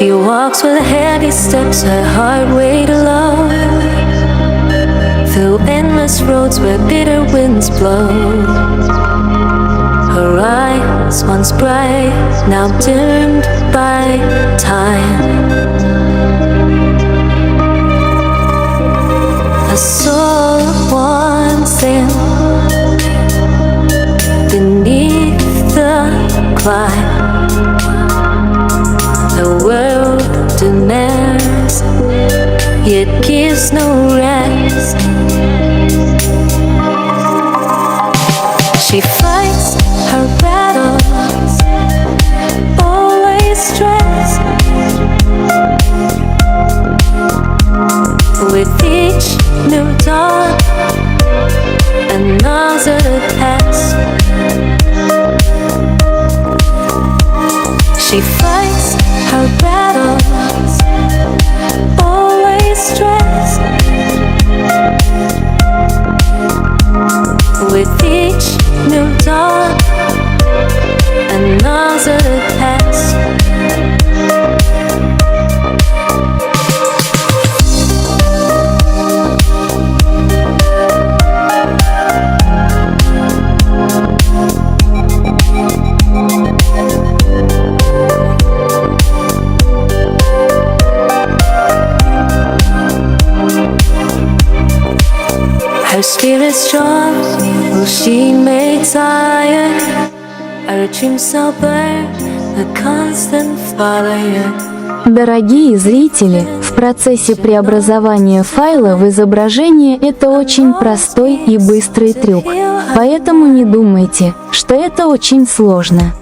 She walks with heavy steps, her heart weighed alone, through endless roads where bitter winds blow. Her eyes, once bright, now dimmed by time. A soul once thin beneath the climb. The world demands, yet gives no rest. She fights her battles, always stressed. With each new dawn, another task. She fights her battles, always stressed. With each new dawn, another task. Her spirit strong, will she made tired? Her dreams so burn, the constant fire. Дорогие зрители, в процессе преобразования файла в изображение это очень простой и быстрый трюк, поэтому не думайте, что это очень сложно.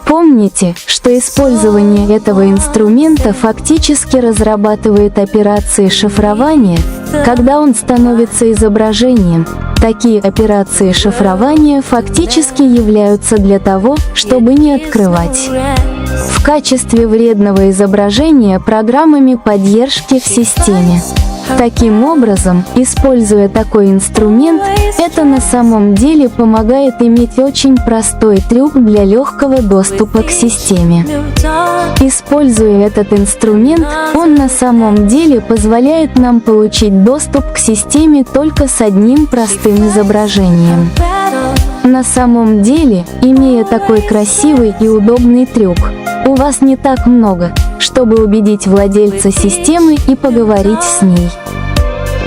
Помните, что использование этого инструмента фактически разрабатывает операции шифрования, когда он становится изображением. Такие операции шифрования фактически являются для того, чтобы не открывать в качестве вредного изображения программами поддержки в системе. Таким образом, используя такой инструмент, это на самом деле помогает иметь очень простой трюк для легкого доступа к системе. Используя этот инструмент, он на самом деле позволяет нам получить доступ к системе только с одним простым изображением. На самом деле, имея такой красивый и удобный трюк, у вас не так много, чтобы убедить владельца системы и поговорить с ней.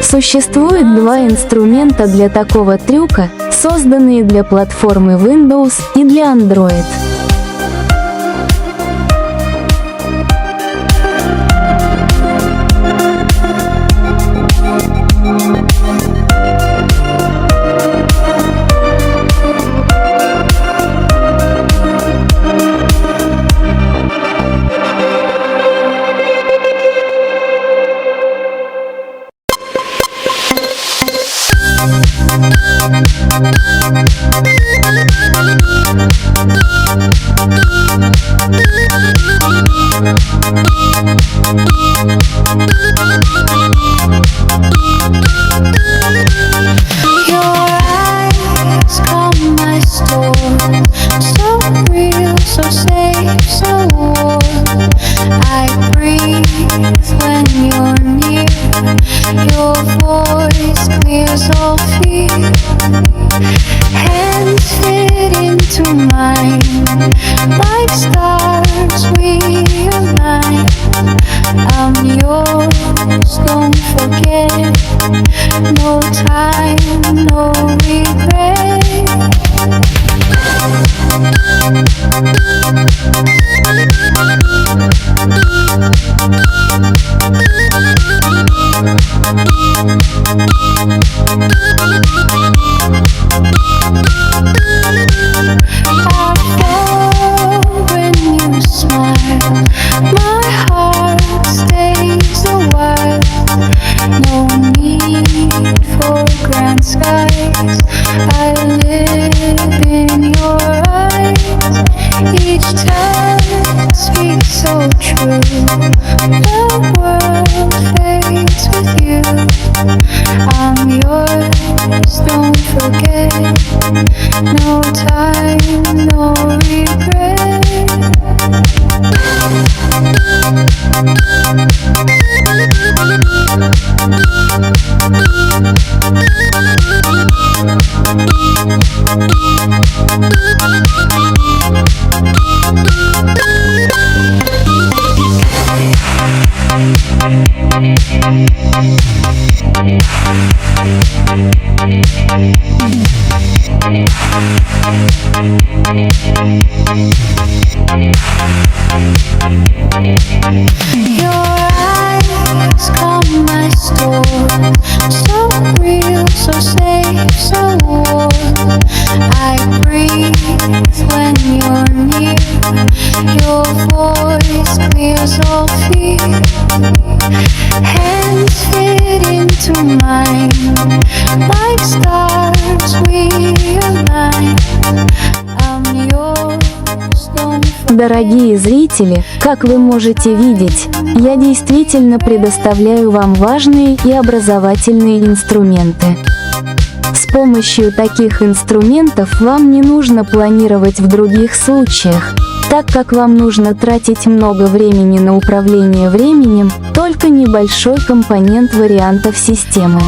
Существует два инструмента для такого трюка, созданные для платформы Windows и для Android. Your eyes calm my storm, so real, so safe, so warm. I breathe when you're near. Your voice clears all fear. Hands fit into mine, like stars we align. I'm yours, don't forget. Дорогие зрители, как вы можете видеть, я действительно предоставляю вам важные и образовательные инструменты. С помощью таких инструментов вам не нужно планировать в других случаях, так как вам нужно тратить много времени на управление временем, только небольшой компонент вариантов системы.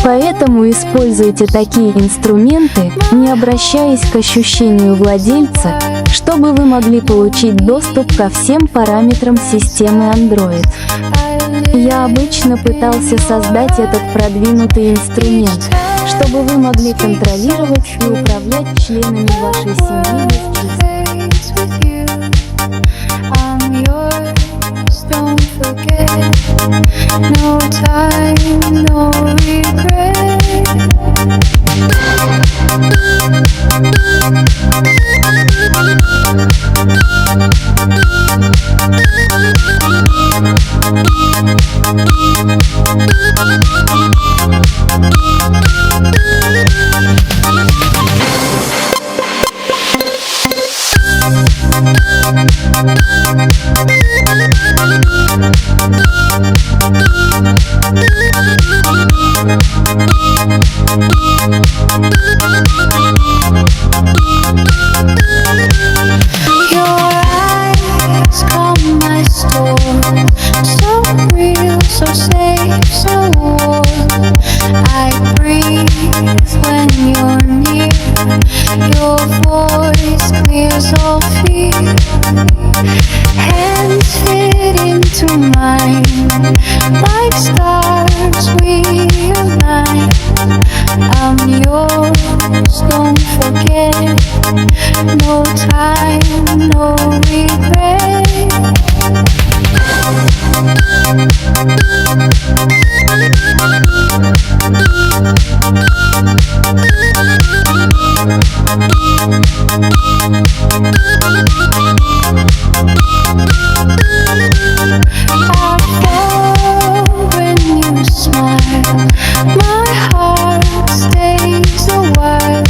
Поэтому используйте такие инструменты, не обращаясь к ощущению владельца, чтобы вы могли получить доступ ко всем параметрам системы Android. Я обычно пытался создать этот продвинутый инструмент, чтобы вы могли контролировать и управлять членами вашей семьи без чувств. I'm yours, don't forget. No time, no regret. Your eyes calm my storm, so real, so safe, so warm. I breathe when you're near. Your voice clears all fear. Hands fit into mine, like stars we align. I'm yours, don't forget. No time, no regret. I fall when you smile. My heart stays a while.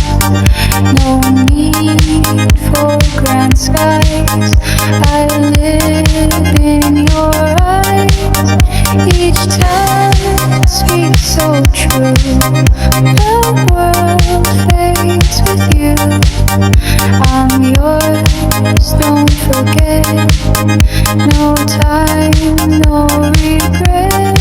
No need for grand skies. I live in your eyes. Each touch speaks so true. The world fades with you. I'm yours, don't forget. No time, no regret.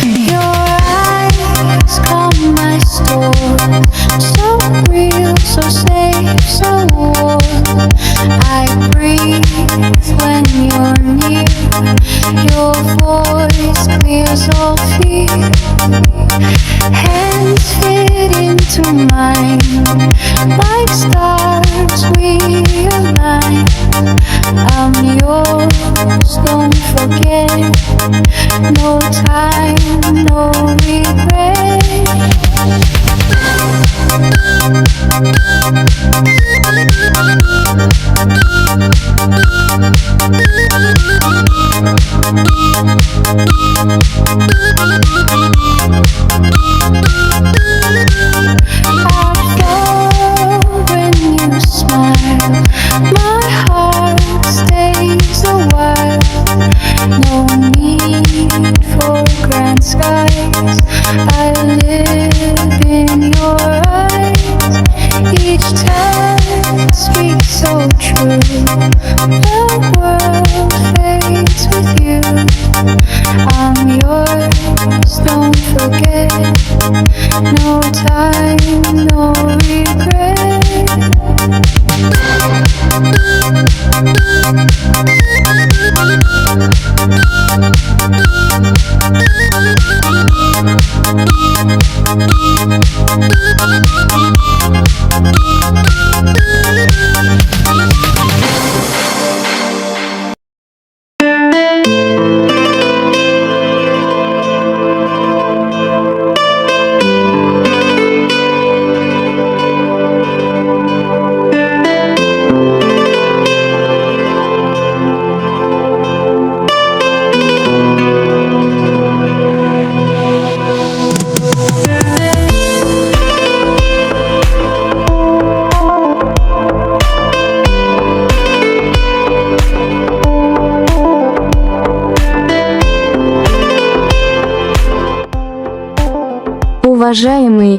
Your eyes calm my storm, so real, so safe, so warm. I breathe when you're near. Your voice clears all fear. Hands fit into mine, like stars we align. I'm yours, don't forget. No time, no regret. I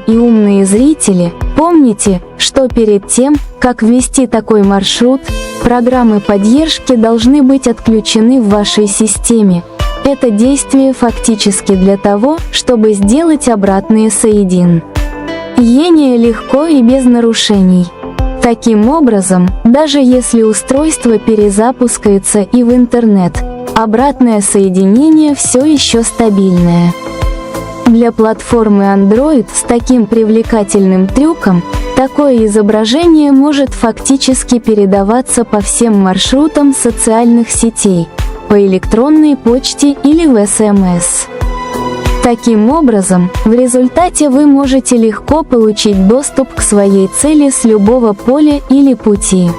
и умные зрители, помните, что перед тем, как ввести такой маршрут, программы поддержки должны быть отключены в вашей системе. Это действие фактически для того, чтобы сделать обратные соединения легко и без нарушений. Таким образом, даже если устройство перезапускается и в интернет, обратное соединение все еще стабильное. Для платформы Android с таким привлекательным трюком, такое изображение может фактически передаваться по всем маршрутам социальных сетей, по электронной почте или в СМС. Таким образом, в результате вы можете легко получить доступ к своей цели с любого поля или пути.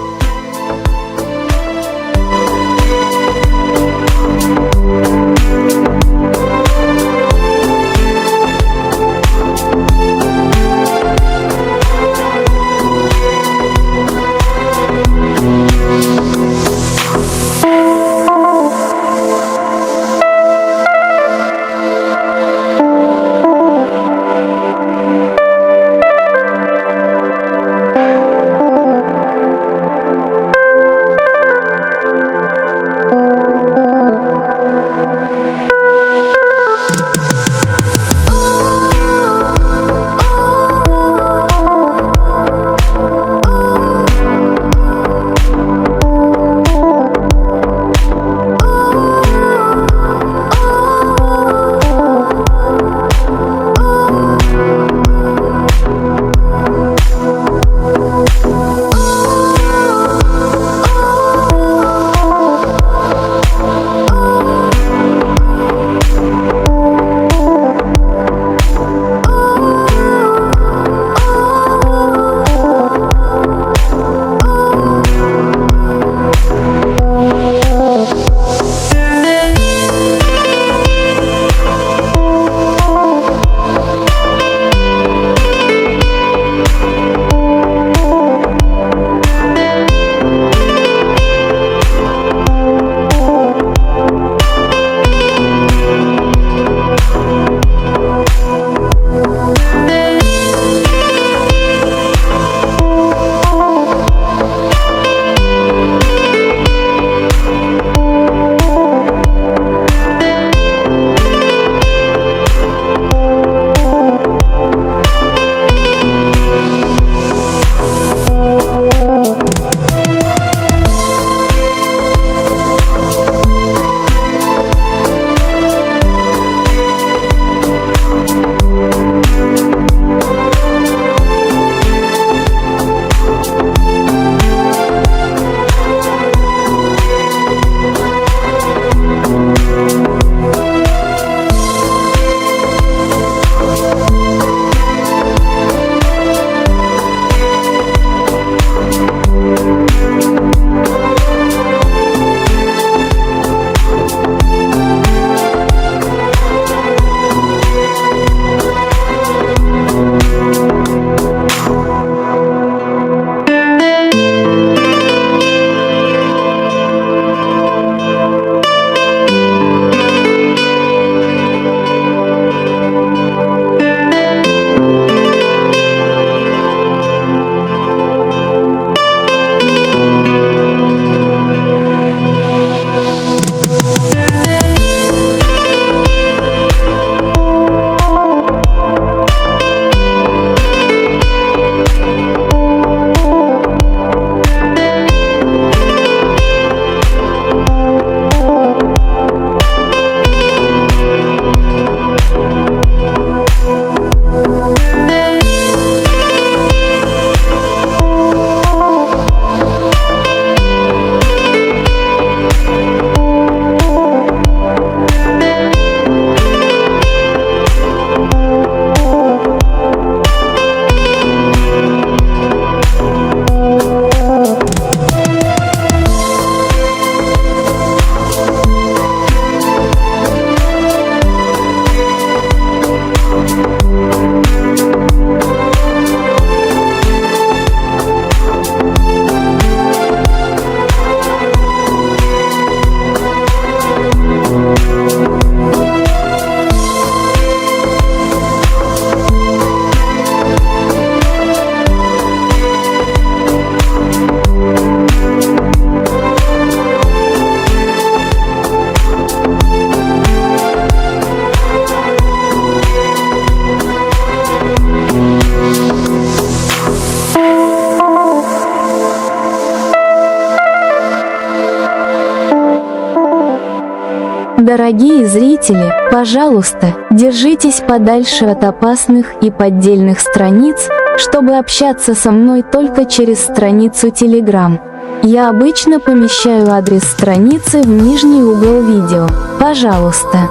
Дорогие зрители, пожалуйста, держитесь подальше от опасных и поддельных страниц, чтобы общаться со мной только через страницу Telegram. Я обычно помещаю адрес страницы в нижний угол видео. Пожалуйста,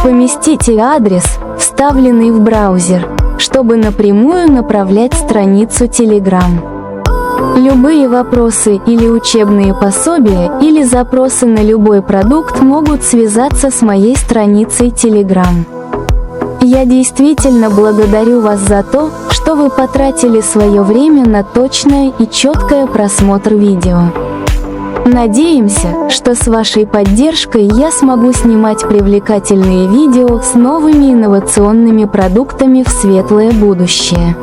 поместите адрес, вставленный в браузер, чтобы напрямую направлять страницу Telegram. Любые вопросы или учебные пособия или запросы на любой продукт могут связаться с моей страницей Telegram. Я действительно благодарю вас за то, что вы потратили свое время на точное и четкое просмотр видео. Надеемся, что с вашей поддержкой я смогу снимать привлекательные видео с новыми инновационными продуктами в светлое будущее.